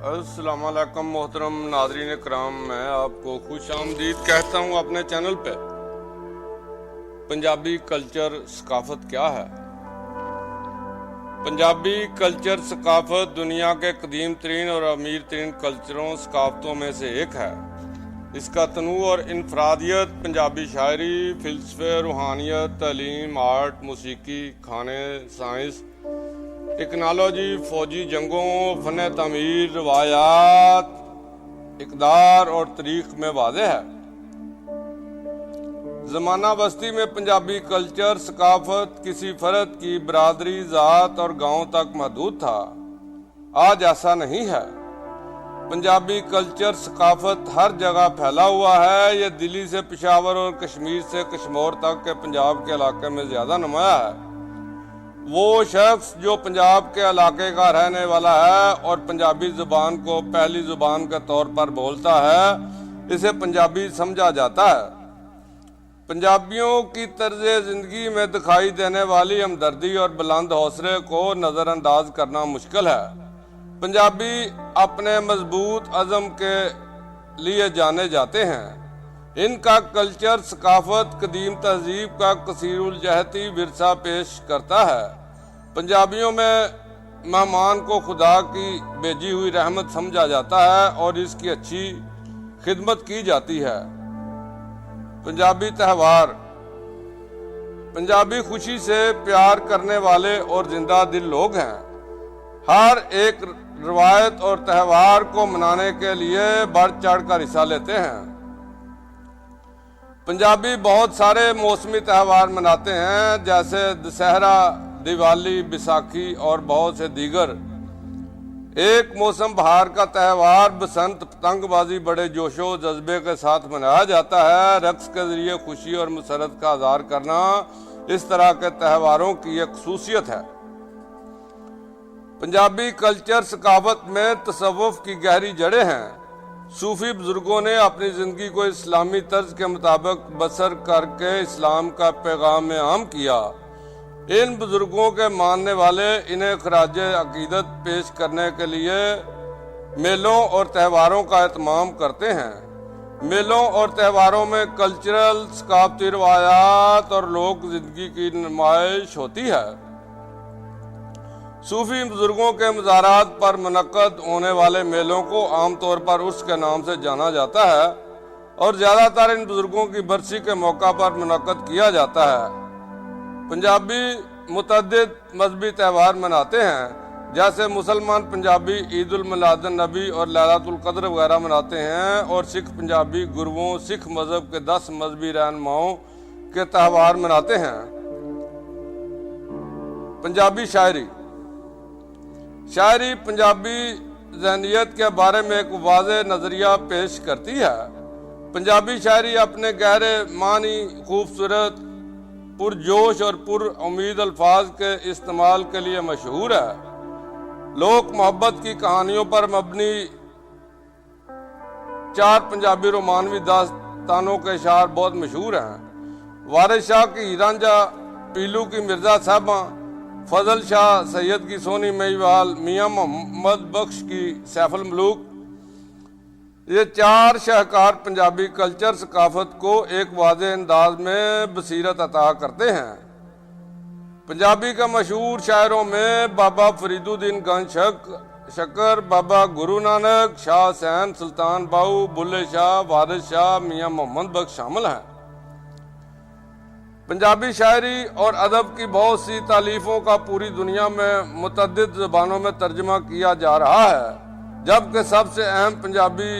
अस्सलाम वालेकुम मोहतरम नाज़रीन कराम, मैं आपको खुश आमदीद कहता हूँ अपने चैनल पे। पंजाबी कल्चर सकाफत क्या है? पंजाबी कल्चर सकाफत दुनिया के कदीम तरीन और अमीर तरीन कल्चरों सकाफतों में से एक है। इसका तनू और इनफरादियत पंजाबी शायरी, फ़िल्सफ़े, रूहानियत, तालीम, आर्ट, मौसीकी, खाने, साइंस, टेक्नोलॉजी, फ़ौजी जंगों, फ़न तमीर, रवायात, इक़दार और तारीख़ में वाज़ेह है। ज़माना बस्ती में पंजाबी कल्चर सकाफत किसी फ़र्द की बरादरी, ज़ात और गांव तक महदूद था। आज ऐसा नहीं है। पंजाबी कल्चर सकाफत हर जगह फैला हुआ है। ये दिल्ली से पेशावर और कश्मीर से कश्मीर तक के पंजाब के इलाके में ज़्यादा नुमाया है। वो शख्स जो पंजाब के इलाके का रहने वाला है और पंजाबी ज़ुबान को पहली ज़ुबान के तौर पर बोलता है, इसे पंजाबी समझा जाता है। पंजाबियों की तर्ज ज़िंदगी में दिखाई देने वाली हमदर्दी और बुलंद हौसले को नज़रअंदाज करना मुश्किल है। पंजाबी अपने मजबूत अज़म के लिए जाने जाते हैं। इनका कल्चर सकाफत कदीम तहजीब का कसीरुल जहती विरसा पेश करता है। पंजाबियों में मेहमान को खुदा की भेजी हुई रहमत समझा जाता है और इसकी अच्छी खिदमत की जाती है। पंजाबी त्यौहार। पंजाबी खुशी से प्यार करने वाले और जिंदा दिल लोग हैं। हर एक रवायत और त्यौहार को मनाने के लिए बढ़ चढ़ कर हिस्सा लेते हैं। पंजाबी बहुत सारे मौसमी त्यौहार मनाते हैं, जैसे दशहरा, दिवाली, बैसाखी और बहुत से दीगर। एक मौसम बहार का त्यौहार बसंत पतंगबाजी बड़े जोशो जज्बे के साथ मनाया जाता है। रक्स के जरिए खुशी और मसरत का इज़हार करना इस तरह के त्यौहारों की एक खसूसियत है। पंजाबी कल्चर सकाफत में तसव्वुफ की गहरी जड़ें हैं। सूफी बुजुर्गों ने अपनी ज़िंदगी को इस्लामी तर्ज के मुताबिक बसर करके इस्लाम का पैगाम आम किया। इन बुजुर्गों के मानने वाले इन्हें खराज अकीदत पेश करने के लिए मेलों और त्यौहारों का एहतमाम करते हैं। मेलों और त्यौहारों में कल्चरल सकाफती रवायात और लोक जिंदगी की नुमाइश होती है। सूफी बुजुर्गों के मज़ारात पर मुनक्कद होने वाले मेलों को आमतौर पर उर्स के नाम से जाना जाता है और ज़्यादातर इन बुजुर्गों की बरसी के मौका पर मुनक्कद किया जाता है। पंजाबी मुतअद्दिद मजहबी त्यौहार मनाते हैं, जैसे मुसलमान पंजाबी ईद उल मिलादुन नबी और लैलतुल क़द्र वगैरह मनाते हैं, और सिख पंजाबी गुरुओं सिख मज़हब के 10 मजहबी रहनुमाओं के त्यौहार मनाते हैं। पंजाबी शायरी। शायरी पंजाबी ज़हनियत के बारे में एक वाज़ेह नज़रिया पेश करती है। पंजाबी शायरी अपने गहरे मानी, खूबसूरत, पुरजोश और पुर उम्मीद अल्फाज के इस्तेमाल के लिए मशहूर है। लोक मोहब्बत की कहानियों पर मबनी 4 पंजाबी रोमानवी दास्तानों के अशार बहुत मशहूर हैं। वारिस शाह की हीरांझा, पीलू की मिर्ज़ा साहबा, फजल शाह सैयद की सोनी महिवाल, मियाँ मोहम्मद बख्श की सैफुल मलूक। ये 4 शाहकार पंजाबी कल्चर सकाफत को एक वाज़ेह अंदाज में बसीरत अता करते हैं। पंजाबी के मशहूर शायरों में बाबा फरीदुद्दीन गंज शक्कर, बाबा गुरु नानक, शाह हुसैन, सुल्तान बाहू, बुल्ले शाह, वारिस शाह, मियाँ मोहम्मद बख्श शामिल हैं। पंजाबी शायरी और अदब की बहुत सी तालीफ़ों का पूरी दुनिया में मुतअद्दिद ज़बानों में तर्जुमा किया जा रहा है, जबकि सबसे अहम पंजाबी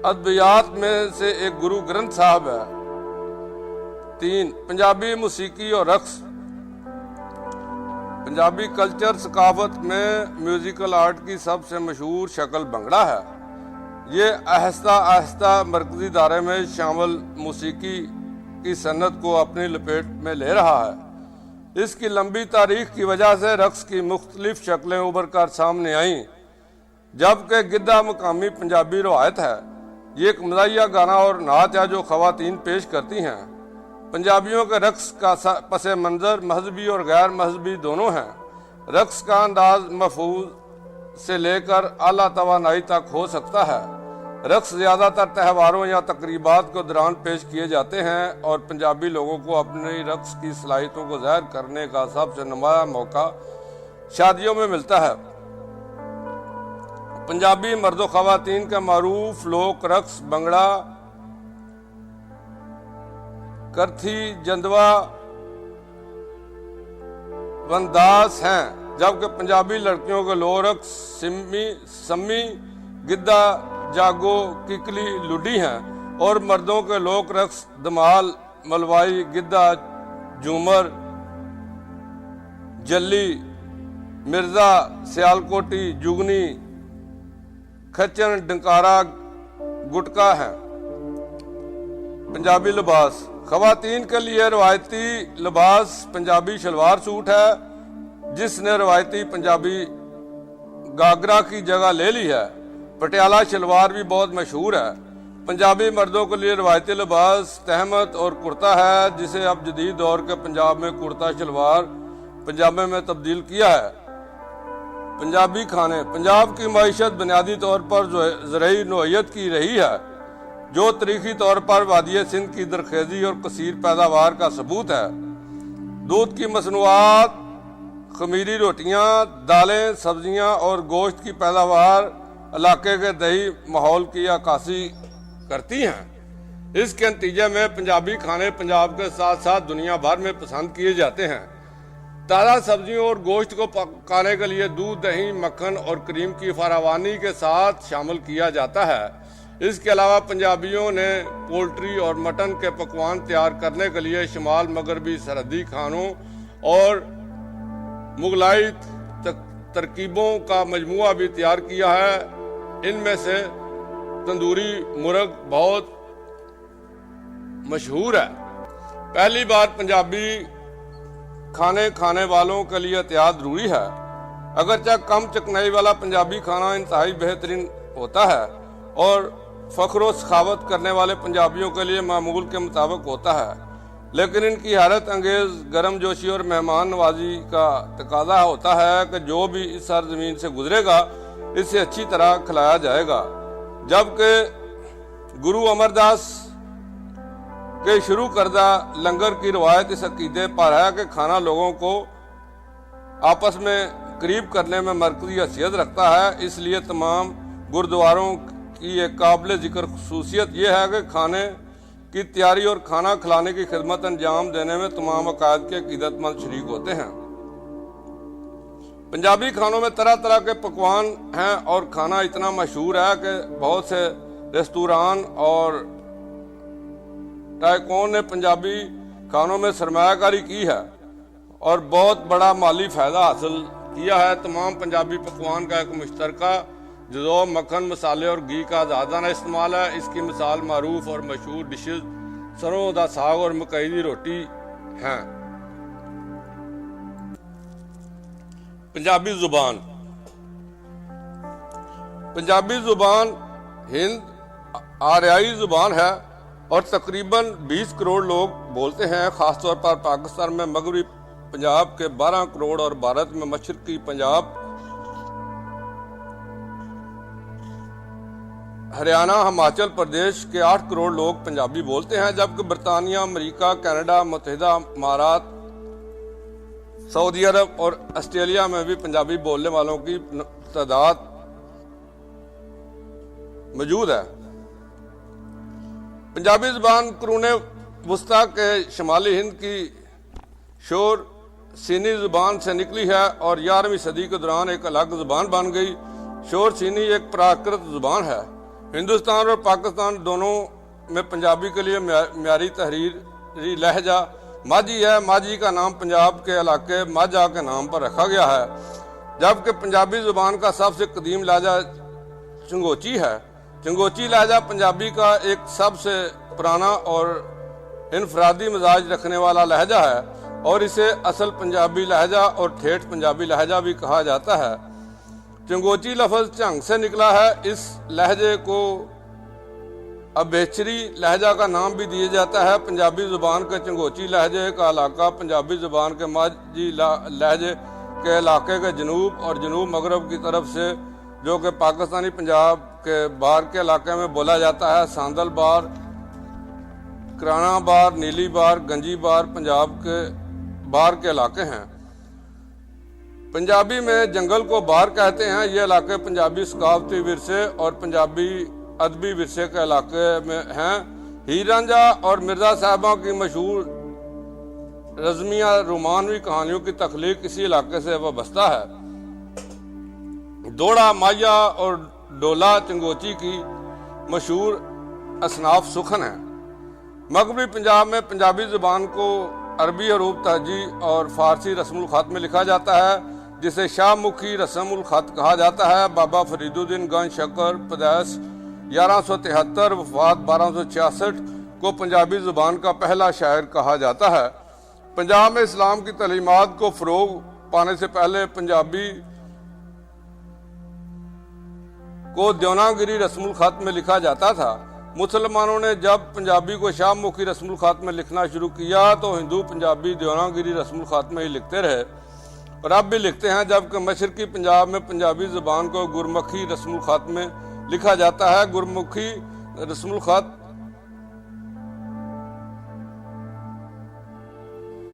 अदबियात में से एक गुरु ग्रंथ साहब है। 3. पंजाबी मौसीकी और रक्स। पंजाबी कल्चर सकाफत में म्यूजिकल आर्ट की सबसे मशहूर शक्ल भंगड़ा है। ये आहिस्ता आहिस्ता मरकजी दायरे में शामिल मौसीकी की सन्नत को अपनी लपेट में ले रहा है। इसकी लंबी तारीख की वजह से रक्स की मुख्तलिफ शक्लें उभर कर सामने आईं, जबकि गिद्दा मकामी पंजाबी रवायत है। ये एक मज़ाहिया गाना और नाच है जो ख़वातीन पेश करती हैं। पंजाबियों के रक्स का पस मंज़र महज़बी और गैर महज़बी दोनों हैं। रक्स का अंदाज महफूज से लेकर आला तवानाई तक हो सकता है। रक्स ज़्यादातर त्योहारों या तकरीबात के दौरान पेश किए जाते हैं और पंजाबी लोगों को अपनी रक्स की सलाहियतों को ज़ाहिर करने का सबसे नुमाया मौका शादियों में मिलता है। पंजाबी मर्दों ख़वातीन का मारूफ लोक रक्स भंगड़ा, करथी, जंदवा, वंदास हैं, जबकि पंजाबी लड़कियों के लोक रक्स सम्मी, गिद्दा, जागो, किकली, लुडी हैं और मर्दों के लोक रक्स धमाल, मलवाई, गिद्दा, झूमर, जल्ली, मिर्जा, सियालकोटी, जुगनी, खच्चन, डंकारा, गुटका है। पंजाबी लिबास ख़वातीन के लिए रवायती लिबास पंजाबी शलवार सूट है, जिसने रवायती पंजाबी गागरा की जगह ले ली है। पटियाला शलवार भी बहुत मशहूर है। पंजाबी मर्दों के लिए रवायती लिबास तहमत और कुर्ता है, जिसे अब जदीद दौर के पंजाब में कुर्ता शलवार पंजाबे में तब्दील किया है। पंजाबी खाने पंजाब की मईशत बुनियादी तौर पर ज़रई नोयत की रही है, जो तारीखी तौर पर वादिय सिंध की दरखेज़ी और कसीर पैदावार का सबूत है। दूध की मसनूआत, खमीरी रोटियां, दालें, सब्जियां और गोश्त की पैदावार इलाके के दही माहौल की अक्कासी करती हैं। इसके नतीजे में पंजाबी खाने पंजाब के साथ साथ दुनिया भर में पसंद किए जाते हैं। ताज़ा सब्जियों और गोश्त को पकाने के लिए दूध, दही, मक्खन और क्रीम की फरावानी के साथ शामिल किया जाता है। इसके अलावा पंजाबियों ने पोल्ट्री और मटन के पकवान तैयार करने के लिए शुमाल मगरबी सरहदी खानों और मुगलाई तरकीबों का मजमूआ भी तैयार किया है। इनमें से तंदूरी मुर्ग बहुत मशहूर है। पहली बार पंजाबी खाने खाने वालों के लिए एहतियात ज़रूरी है। अगरचे कम चिकनाई वाला पंजाबी खाना इंतहाई बेहतरीन होता है और फ़ख्र सखावत करने वाले पंजाबियों के लिए मामूल के मुताबिक होता है, लेकिन इनकी हैरत अंगेज़ गर्म जोशी और मेहमान नवाजी का तकाजा होता है कि जो भी इस सरजमीन से गुजरेगा इसे अच्छी तरह खिलाया जाएगा। जबकि गुरु अमरदास के शुरू करदा लंगर की रवायत इस अकीदे पर है कि खाना लोगों को आपस में करीब करने में मरकज़ी हैसियत रखता है। इसलिए तमाम गुरुद्वारों की एक काबिल ज़िक्र खुसूसियत यह है कि खाने की तैयारी और खाना खिलाने की खिदमत अंजाम देने में तमाम अकायद के अकीदतमंद शरीक होते हैं। पंजाबी खानों में तरह तरह के पकवान हैं और खाना इतना मशहूर है कि बहुत से रेस्तुरान और टाइकोन ने पंजाबी खानों में सरमायाकारी की है और बहुत बड़ा माली फ़ायदा हासिल किया है। तमाम पंजाबी पकवान का एक मुश्तरका जज़ो, मक्खन, मसाले और घी का ज़्यादा इस्तेमाल है। इसकी मिसाल मारूफ और मशहूर डिशेज सरों दा साग और मकई की रोटी हैं। पंजाबी ज़ुबान पंजाबी ज़ुबान हिंद आर्याई ज़ुबान है और तकरीबन 20 करोड़ लोग बोलते हैं। ख़ासतौर पर पाकिस्तान में मगरबी पंजाब के 12 करोड़ और भारत में मशरक़ी पंजाब, हरियाणा, हिमाचल प्रदेश के 8 करोड़ लोग पंजाबी बोलते हैं, जबकि बरतानिया, अमेरिका, कनाडा, मुत्तहिदा अमारात, सऊदी अरब और ऑस्ट्रेलिया में भी पंजाबी बोलने वालों की तादाद मौजूद है। पंजाबी ज़बान कुरून वस्ता के शुमाली हिंद की शोर सीनी ज़ुबान से निकली है और 11वीं सदी के दौरान एक अलग ज़ुबान बन गई। शोर सीनी एक प्राकृत ज़ुबान है। हिंदुस्तान और पाकिस्तान दोनों में पंजाबी के लिए म्यारी तहरीरी लहजा माझी है। माझी का नाम पंजाब के इलाके माझा के नाम पर रखा गया है, जबकि पंजाबी ज़ुबान का सबसे कदीम लहजा चंगोची है। चंगोची लहजा पंजाबी का एक सबसे पुराना और इनफरादी मिजाज रखने वाला लहजा है और इसे असल पंजाबी लहजा और ठेठ पंजाबी लहजा भी कहा जाता है। चंगोची लफ्ज़ झंग से निकला है। इस लहजे को अबेचरी लहजा का नाम भी दिया जाता है। पंजाबी ज़ुबान के चंगोची लहजे का इलाका पंजाबी ज़ुबान के माझी लहजे کے علاقے کے جنوب اور جنوب مغرب کی طرف سے جو کہ پاکستانی پنجاب کے باہر کے علاقے میں بولا جاتا ہے، ساندل بار، کرانا بار، نیلی بار، گنجی بار پنجاب کے باہر کے علاقے ہیں۔ پنجابی میں جنگل کو بار کہتے ہیں۔ یہ علاقے پنجابی ثقافتی ورثے اور پنجابی ادبی ورثے کے علاقے میں ہیں۔ ہیر رانجھا اور مرزا صاحبہ کی مشہور رزمیہ رومانوی کہانیوں کی تخلیق اسی علاقے سے وابستہ ہے۔ دوڑا، مایا اور ڈولا چنگوچی کی مشہور اصناف سخن ہیں۔ مغربی پنجاب میں پنجابی زبان کو عربی حروف تہجی اور فارسی رسم الخط میں لکھا جاتا ہے، جسے شاہ مکھی رسم الخط کہا جاتا ہے۔ بابا فرید الدین گنج شکر پیدائش 1173 وفات 1266 کو پنجابی زبان کا پہلا شاعر کہا جاتا ہے۔ پنجاب میں اسلام کی تعلیمات کو فروغ پانے سے پہلے پنجابی کو دیوناگری رسم الخط میں لکھا جاتا تھا۔ مسلمانوں نے جب پنجابی کو شاہ مکھی رسم الخط میں لکھنا شروع کیا تو ہندو پنجابی دیوناگری رسم الخط میں ہی لکھتے رہے اور اب بھی لکھتے ہیں، جبکہ مشرقی پنجاب میں پنجابی زبان کو گرمکھی رسم الخط میں لکھا جاتا ہے۔ گرمکھی رسم الخط